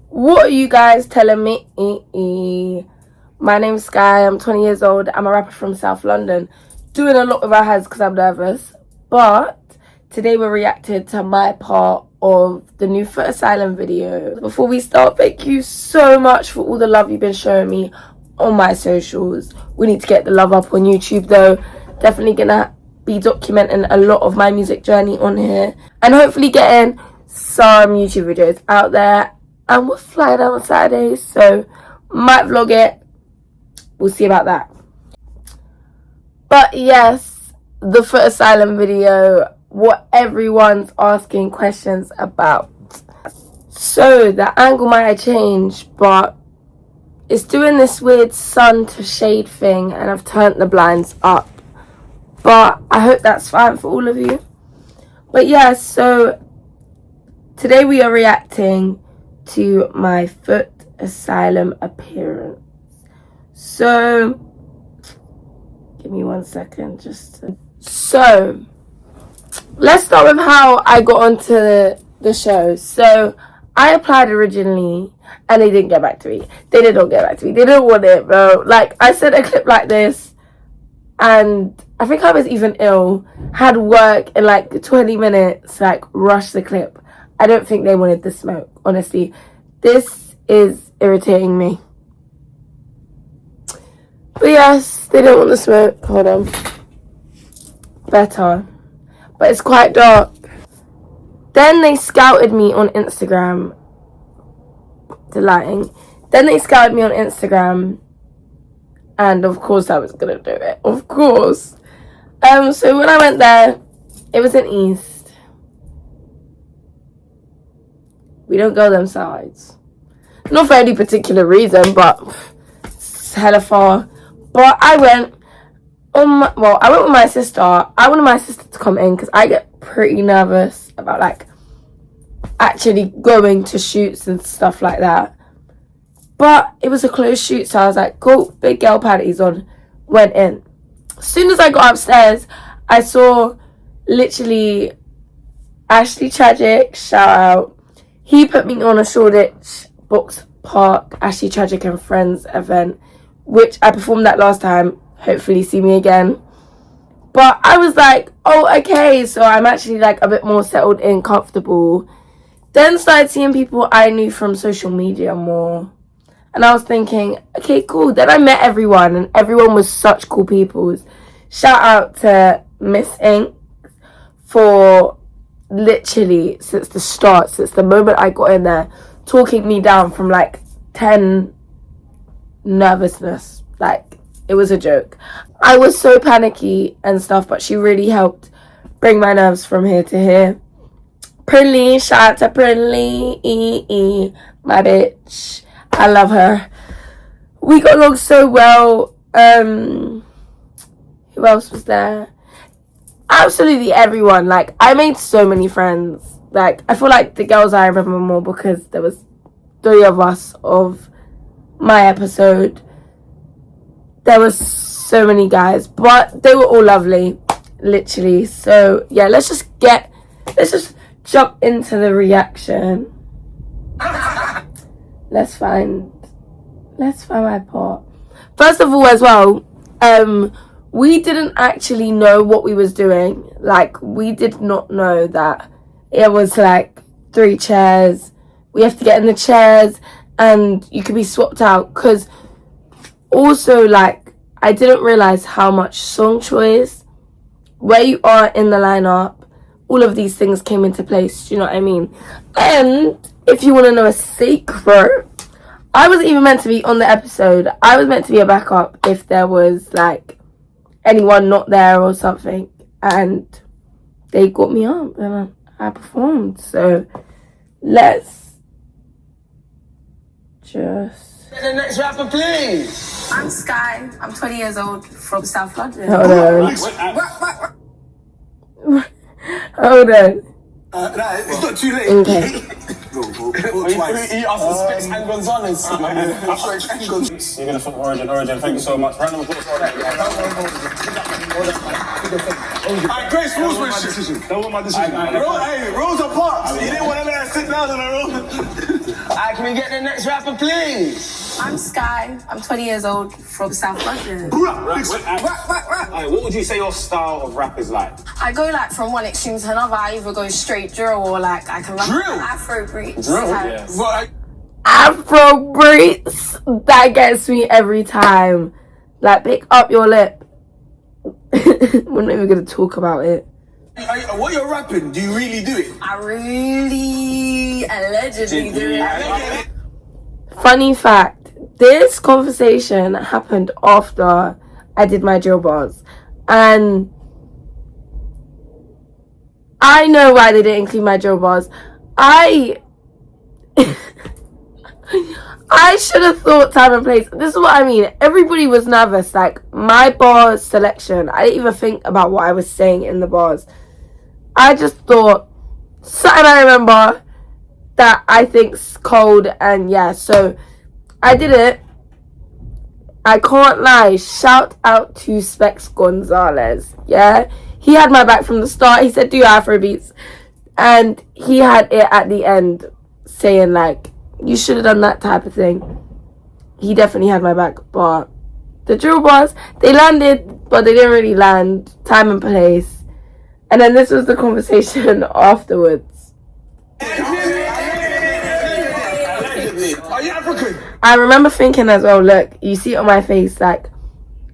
What are you guys telling me? My name's Sky. I'm 20 years old. I'm a rapper from South London. Doing a lot with our hands because I'm nervous. But today we're reacting to my part of the new Footasylum video. Before we start, thank you so much for all the love you've been showing me on my socials. We need to get the love up on YouTube though. Definitely gonna be documenting a lot of my music journey on here. And hopefully getting some YouTube videos out there. And we're flying out on Saturdays, so might vlog it. We'll see about that. But yes, the Footasylum video, what everyone's asking questions about. So the angle might have changed, but it's doing this weird sun to shade thing, and I've turned the blinds up. But I hope that's fine for all of you. But yeah, so today we are reacting to my Footasylum appearance. So give me 1 second so let's start with how I got onto the show. So I applied originally and they didn't get back to me. They did not get back to me. They didn't want it, bro. Like, I sent a clip like this and I think I was even ill, had work in like 20 minutes, like rushed the clip. I don't think they wanted the smoke, honestly. This is irritating me. But yes, they don't want the smoke. Hold on. Better. But it's quite dark. Then they scouted me on Instagram. The lighting. Then they scouted me on Instagram. And of course I was going to do it. Of course. So when I went there, it was in East. We don't go them sides. Not for any particular reason, but it's hella far. But I went I went with my sister. I wanted my sister to come in because I get pretty nervous about like actually going to shoots and stuff like that. But it was a closed shoot, so I was like, cool, big girl panties on, went in. As soon as I got upstairs, I saw literally Ashley Tragic, shout out. He put me on a Shoreditch Box Park Ashley Tragic and Friends event, which I performed that last time. Hopefully see me again. But I was like, oh, okay, so I'm actually like a bit more settled in, comfortable. Then started seeing people I knew from social media more. And I was thinking, okay, cool. Then I met everyone, and everyone was such cool people. Shout out to Miss Ink for literally since the start, since the moment I got in there, talking me down from like 10 nervousness. Like, it was a joke. I was so panicky and stuff, but she really helped bring my nerves from here to here. Prinley, shout out to Prinley, my bitch. I love her. We got along so well. Who else was there? Absolutely everyone. Like, I made so many friends. Like, I feel like the girls I remember more because there was 3 of us of my episode. There was so many guys, but they were all lovely, literally. So yeah, let's just jump into the reaction. Let's find my part. First of all, as well, we didn't actually know what we was doing. Like, we did not know that it was like 3 chairs. We have to get in the chairs and you could be swapped out. Because also, like, I didn't realize how much song choice, where you are in the lineup, all of these things came into place. Do you know what I mean? And if you want to know a secret, I wasn't even meant to be on the episode. I was meant to be a backup if there was like anyone not there or something, and they got me up and I performed. So let's just the next rapper, please. I'm Sky. I'm 20 years old from South London. hold on. Hold on. Nah, it's not too late. Okay. He asked for Specs and Gonzalez. You're gonna fuck Origin. Thank you so much. Round of applause for that. Alright, Grace, rules my decision. Don't want my decision. Hey, Rosa Parks. You didn't want to let her sit down on her own. Can we get the next rapper, please? I'm Sky. I'm 20 years old from South London. What would you say your style of rap is like? I go like from one extreme to another. I either go straight drill or like I can rap Drill? Afro beats. Drill? Yes. What? Afro beats, that gets me every time. Like, pick up your lip. We're not even gonna talk about it. What you're rapping, do you really do it? I really allegedly do it. Funny fact, this conversation happened after I did my drill bars, and I know why they didn't include my drill bars. I should have thought time and place. This is what I mean. Everybody was nervous. Like, my bar selection, I didn't even think about what I was saying in the bars. I just thought something I remember that I think's cold, and yeah, so I did it. I can't lie. Shout out to Specs Gonzalez. Yeah, he had my back from the start. He said, do your Afro beats, and he had it at the end saying like, you should have done that type of thing. He definitely had my back, but the drill bars, they landed, but they didn't really land. Time and place. And then this was the conversation afterwards. Are you African? I remember thinking as well, look, you see it on my face, like,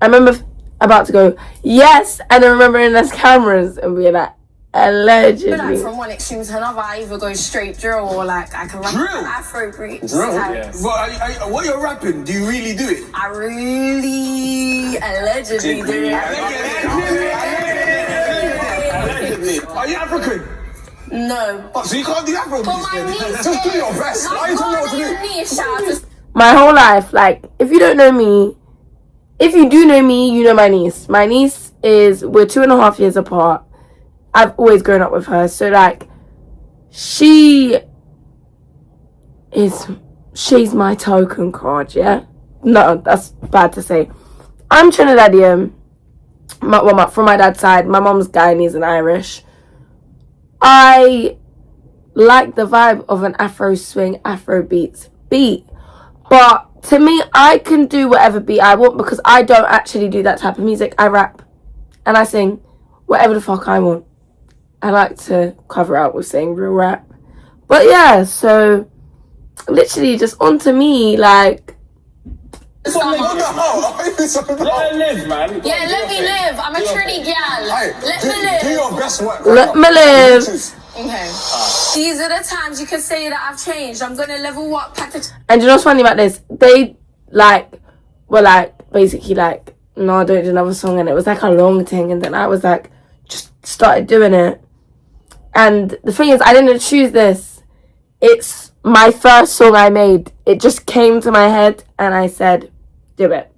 I remember about to go, yes, and then remembering there's cameras and being like, allegedly. Like from one extreme to another, I either go straight drill or like I can rap Drill? Afro beats. Drill? Yes. What you're rapping, do you really do it? I really allegedly do it. Are you African? No, but So you can't do Afro for beats my then? niece, Just do your best. Why you telling me what to do? niece, shout out to My whole life, like, if you don't know me, if you do know me, you know my niece. My niece we're 2.5 years apart. I've always grown up with her, so like, she's my token card, yeah? No, that's bad to say. I'm Trinidadian, from my dad's side. My mom's Guyanese and Irish. I like the vibe of an Afro swing, Afro beats beat, but to me, I can do whatever beat I want because I don't actually do that type of music. I rap and I sing whatever the fuck I want. I like to cover out with saying real rap. But yeah, so literally just onto me, like. Let her live, man. Yeah, let me live. I'm a Trini gal. Let me live. Do your best work. Let me live. Okay. These are the times you can say that I've changed. I'm gonna level up, package. And you know what's funny about this? They were basically like, no, don't do another song, and it was like a long thing, and then I was like, just started doing it. And the thing is, I didn't choose this. It's my first song I made. It just came to my head and I said, do it.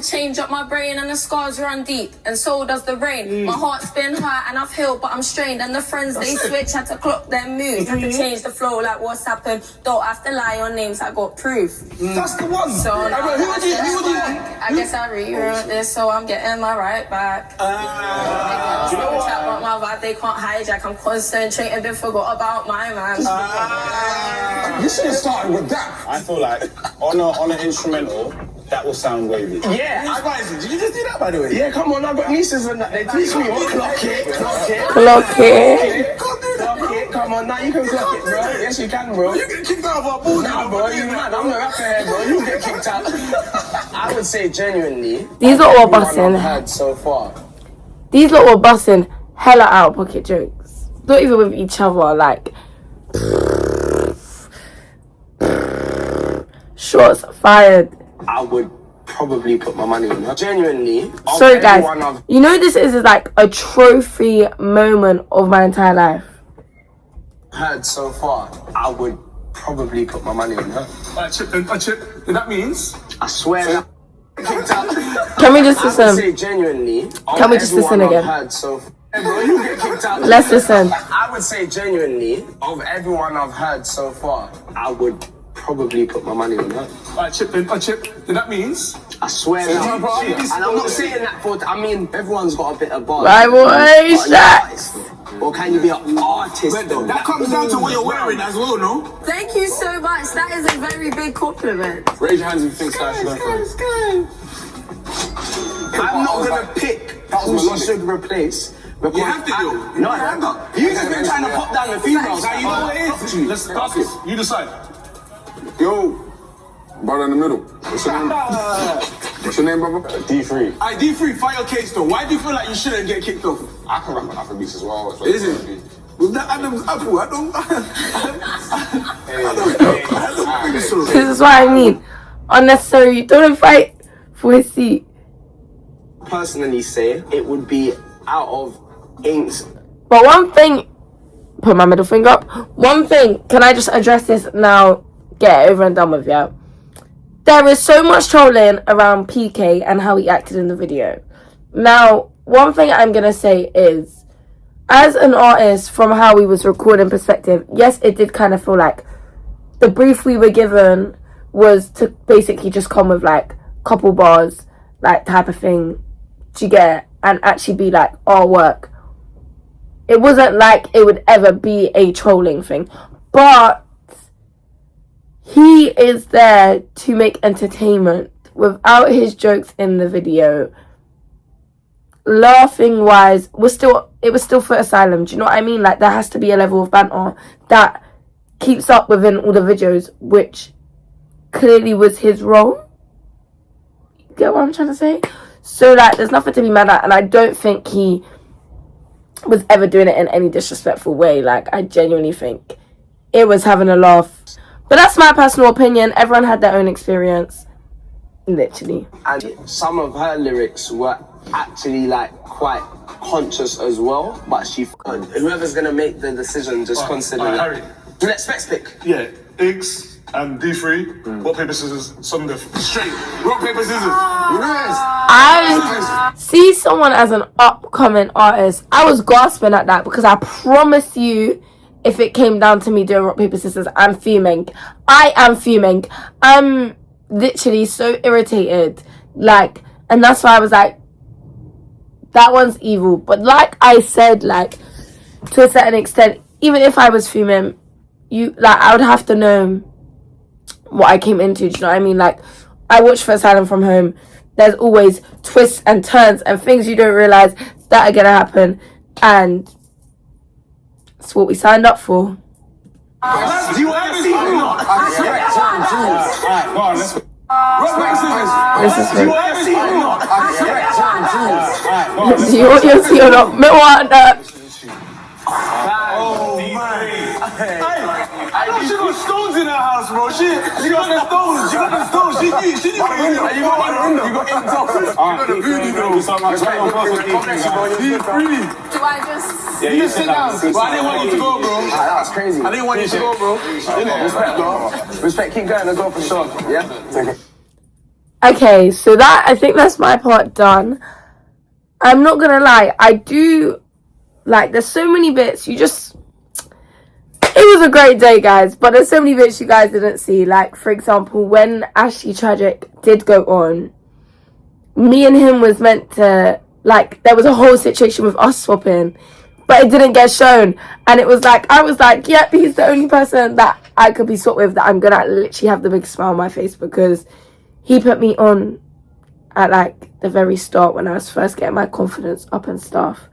Change up my brain and the scars run deep, and so does the rain. My heart's been hurt and I've healed, but I'm strained. And the friends they switch, had to clock their moves, had to change the flow. Like what's happened? Don't have to lie on names. I got proof. That's the one. So I guess I rewrote this, so I'm getting my right back. You know what? Chat about my vibe, they can't hijack. I'm concentrating, they forgot about my man. You should have started with that. I feel like on an instrumental, that will sound wavy. Yeah, did you just do that by the way? Yeah, come on, I've got nieces and that. They teach me what clock it. Clock it. Can't do that, bro. Come on, now you can clock it, bro. Yes, you can, bro. You get kicked out of our ball now, bro. You mad? I'm the rapper here, bro. You get kicked out. I would say genuinely, These lot were everyone busting. I've heard so far. These lot were busting hella out of pocket jokes. Not even with each other, like. Shots fired. I would probably put my money on her. Genuinely. Sorry guys, you know this is like a trophy moment of my entire life. Heard so far, I would probably put my money on her. A chip. That means? I swear that kicked out. Can we just I would listen? say genuinely. Can we just listen everyone again? I've heard so far, bro, you get kicked out. Let's listen. I would say genuinely, of everyone I've heard so far, I would probably put my money on her. A chip. That means? I swear that. And I'm not saying that for, I mean, everyone's got a bit of bar. Right, boy, But shut. you or can you be an artist? That comes down to what you're wearing as well, no? Thank you so much. That is a very big compliment. Raise your hands if you think Sky should go first. I'm not gonna pick who she should replace. You have to do. No, I'm not. You just been trying to pop down the females. Now you know what it is. Let's ask it. You decide. Yo, brother in the middle. What's your name? What's your name, brother? D3. D3, fire case though. Why do you feel like you shouldn't get kicked off? I can rap on Afrobeats as well. Is it? With that Adam's apple, I don't think so. This is what I mean. Unnecessary. Don't fight for his seat. Personally say it would be out of Ink's. But one thing, put my middle finger up. One thing, can I just address this now? Get it over and done with, yeah. There is so much trolling around PK and how he acted in the video. Now, one thing I'm gonna say is, as an artist, from how he was recording perspective, yes, it did kind of feel like the brief we were given was to basically just come with like couple bars, like type of thing, do you get it? And actually be like artwork. It wasn't like it would ever be a trolling thing, but he is there to make entertainment. Without his jokes in the video, laughing wise, it was still Footasylum. Do you know what I mean? Like, there has to be a level of banter that keeps up within all the videos, which clearly was his role. You get what I'm trying to say? So, like, there's nothing to be mad at, and I don't think he was ever doing it in any disrespectful way. Like, I genuinely think it was having a laugh. But that's my personal opinion. Everyone had their own experience. Literally. And some of her lyrics were actually like quite conscious as well, but whoever's gonna make the decision, just consider it. Harry. Let's specs pick. Yeah, X and D3. Rock, paper, scissors. Some straight. Rock, paper, scissors. I see someone as an upcoming artist. I was gasping at that because I promise you, if it came down to me doing rock, paper, scissors, I'm fuming. I am fuming. I'm literally so irritated. Like, and that's why I was like, that one's evil. But like I said, like, to a certain extent, even if I was fuming, I would have to know what I came into. Do you know what I mean? Like, I watch Footasylum from home. There's always twists and turns and things you don't realize that are gonna happen, and it's what we signed up for. Do you ever see him? This is Do you ever see him? Do you want your tea or not? Me want that. Oh man! She got stones in her house, bro. She got the stones. She got the stones. She knew. You got one window. You got inked off. You got the voodoo though. Do I just... Yeah, you sit down. But I didn't want you to go, bro. That's crazy. I didn't want you to go, bro. Respect, bro. Respect, keep going as well for sure. Yeah? Okay, so that, I think that's my part done. I'm not gonna lie, I do, like, there's so many bits you just, it was a great day, guys, but there's so many bits you guys didn't see. Like, for example, when Ashley Tragic did go on, me and him was meant to, like, there was a whole situation with us swapping, but it didn't get shown. And it was like, I was like, yep, he's the only person that I could be swapped with that I'm gonna literally have the biggest smile on my face, because he put me on at, like, the very start when I was first getting my confidence up and stuff.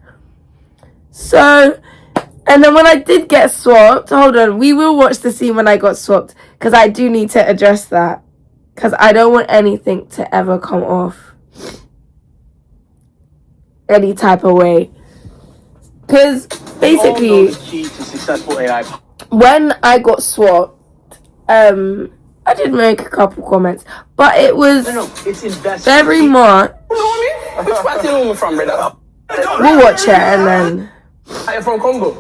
So, and then when I did get swapped, hold on, we will watch the scene when I got swapped, because I do need to address that, because I don't want anything to ever come off any type of way. Because basically, when I got swapped, I did make a couple comments, but it was very much. Which party are you from, brother? We'll watch it and then. Are you from Congo?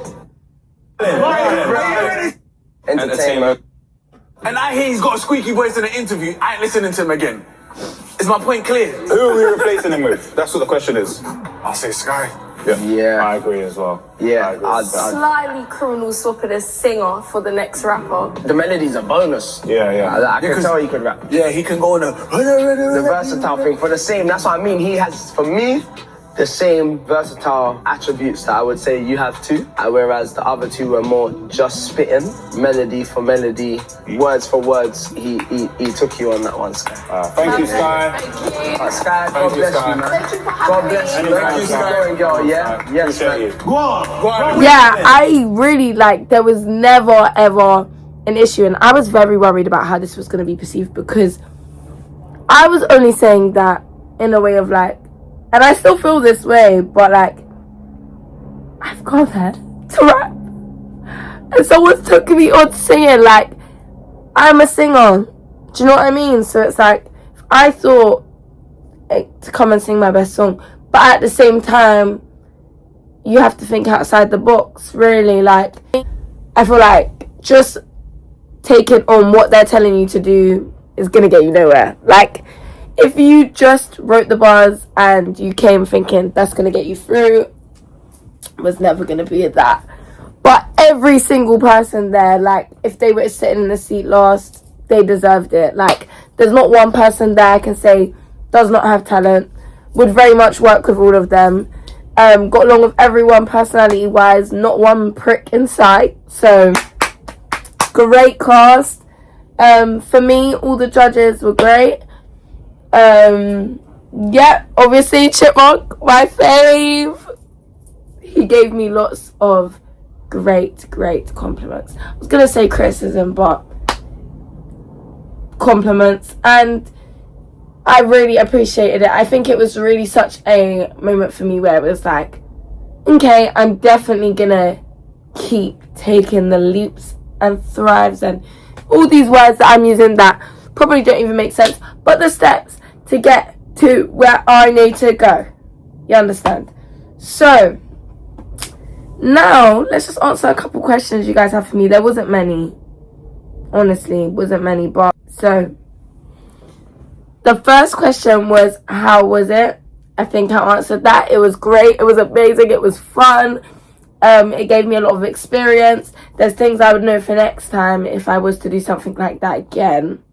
Entertainment. And I hear he's got a squeaky voice in an interview. I ain't listening to him again. Is my point clear? Who are we replacing him with? That's what the question is. I'll say Sky. Yeah. I agree as well. Yeah. Slightly criminal swapping a singer for the next rapper. The melody's a bonus. Yeah. I can tell he could rap. Yeah, he can go on The versatile thing for the same. That's what I mean. He has, for me, the same versatile attributes that I would say you have too, whereas the other two were more just spitting, melody for melody, words for words. He took you on that one, Sky. Thank you, Sky. Sky, God bless you, man. God bless you. Thank you, Sky. Going, girl, yeah? Yes, Appreciate man. you. Go on. Yeah, I really, like, there was never ever an issue, and I was very worried about how this was going to be perceived, because I was only saying that in a way of like, and I still feel this way, but like, I've gone there to rap, and someone's took me on singing. Like, I'm a singer, do you know what I mean? So it's like, I thought to come and sing my best song, but at the same time, you have to think outside the box, really. Like, I feel like just taking on what they're telling you to do is gonna get you nowhere. Like, if you just wrote the bars and you came thinking that's gonna get you through, it was never gonna be that. But every single person there, like, if they were sitting in the seat last, they deserved it. Like, there's not one person there I can say does not have talent. Would very much work with all of them. Got along with everyone personality wise, not one prick in sight. So great cast. For me, all the judges were great. Yeah, obviously Chipmunk, my fave. He gave me lots of great compliments. I was gonna say criticism, but compliments, and I really appreciated it. I think it was really such a moment for me where it was like, okay, I'm definitely gonna keep taking the leaps and thrives and all these words that I'm using that probably don't even make sense, but the steps to get to where I need to go. You understand? So now let's just answer a couple questions you guys have for me. There wasn't many, honestly, wasn't many, but so the first question was, how was it? I think I answered that. It was great, it was amazing, it was fun. It gave me a lot of experience. There's things I would know for next time if I was to do something like that again.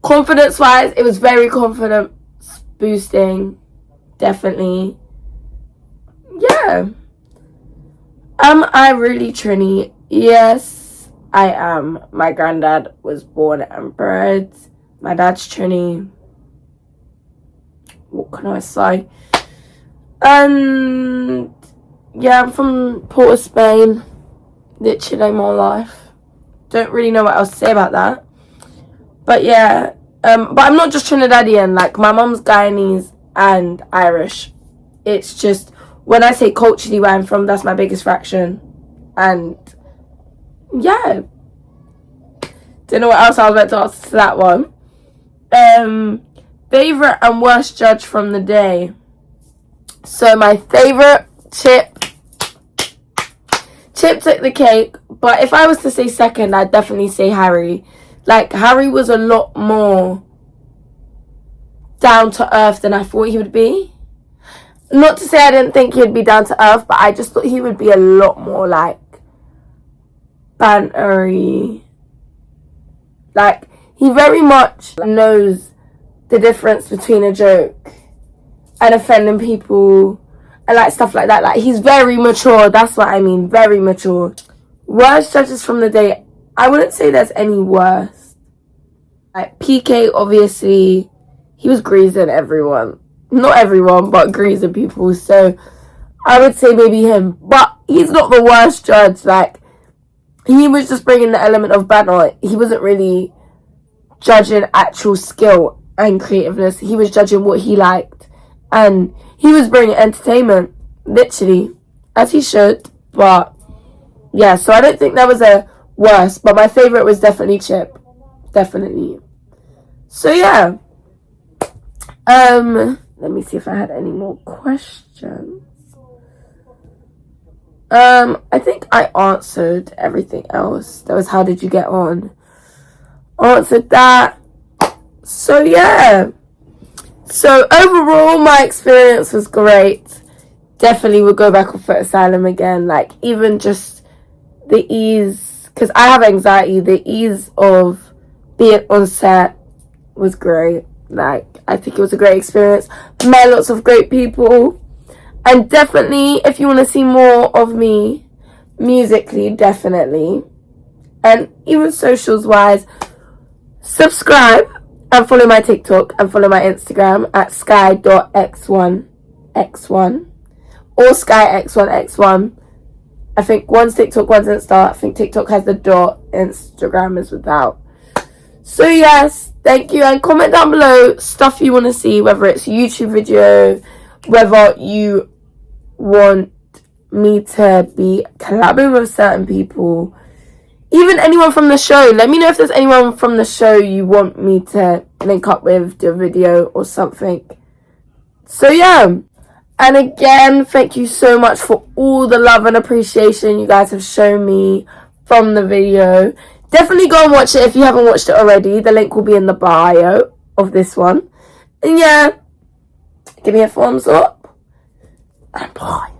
Confidence wise, it was very confidence boosting, definitely. Yeah. Am I really Trini? Yes, I am. My granddad was born and bred. My dad's Trini. What can I say? And yeah, I'm from Port of Spain. Literally my life. Don't really know what else to say about that. But yeah, but I'm not just Trinidadian. Like, my mum's Guyanese and Irish. It's just, when I say culturally where I'm from, that's my biggest fraction. And yeah, don't know what else I was meant to answer to that one. Favorite and worst judge from the day. So my favorite, Chip took the cake, but if I was to say second, I'd definitely say Harry. Like, Harry was a lot more down to earth than I thought he would be. Not to say I didn't think he'd be down to earth, but I just thought he would be a lot more like bantery. Like, he very much knows the difference between a joke and offending people and like stuff like that. Like, he's very mature, that's what I mean, very mature. Worst judges from the day, I wouldn't say there's any worst. Like, PK, obviously, he was greasing everyone. Not everyone, but greasing people. So I would say maybe him. But he's not the worst judge. Like, he was just bringing the element of banter. He wasn't really judging actual skill and creativeness. He was judging what he liked. And he was bringing entertainment, literally, as he should. But yeah, so I don't think there was a worst. But my favourite was definitely Chip. Definitely. So yeah. Let me see if I had any more questions. I think I answered everything else. That was, how did you get on? Answered that. So yeah. So overall, my experience was great. Definitely would go back on Footasylum again. Like, even just the ease, because I have anxiety, the ease of being on set was great. Like, I think it was a great experience. Met lots of great people. And definitely, if you want to see more of me musically, definitely, and even socials wise, subscribe and follow my TikTok and follow my Instagram at sky.x1x1 or skyx1x1. I think one's TikTok, one's Insta. I think TikTok has the dot, Instagram is without. So yes, thank you, and comment down below stuff you want to see, whether it's YouTube video, whether you want me to be collabing with certain people, even anyone from the show. Let me know if there's anyone from the show you want me to link up with, do a video or something. So yeah, and again, thank you so much for all the love and appreciation you guys have shown me from the video. Definitely go and watch it if you haven't watched it already. The link will be in the bio of this one. And yeah, give me a thumbs up and bye.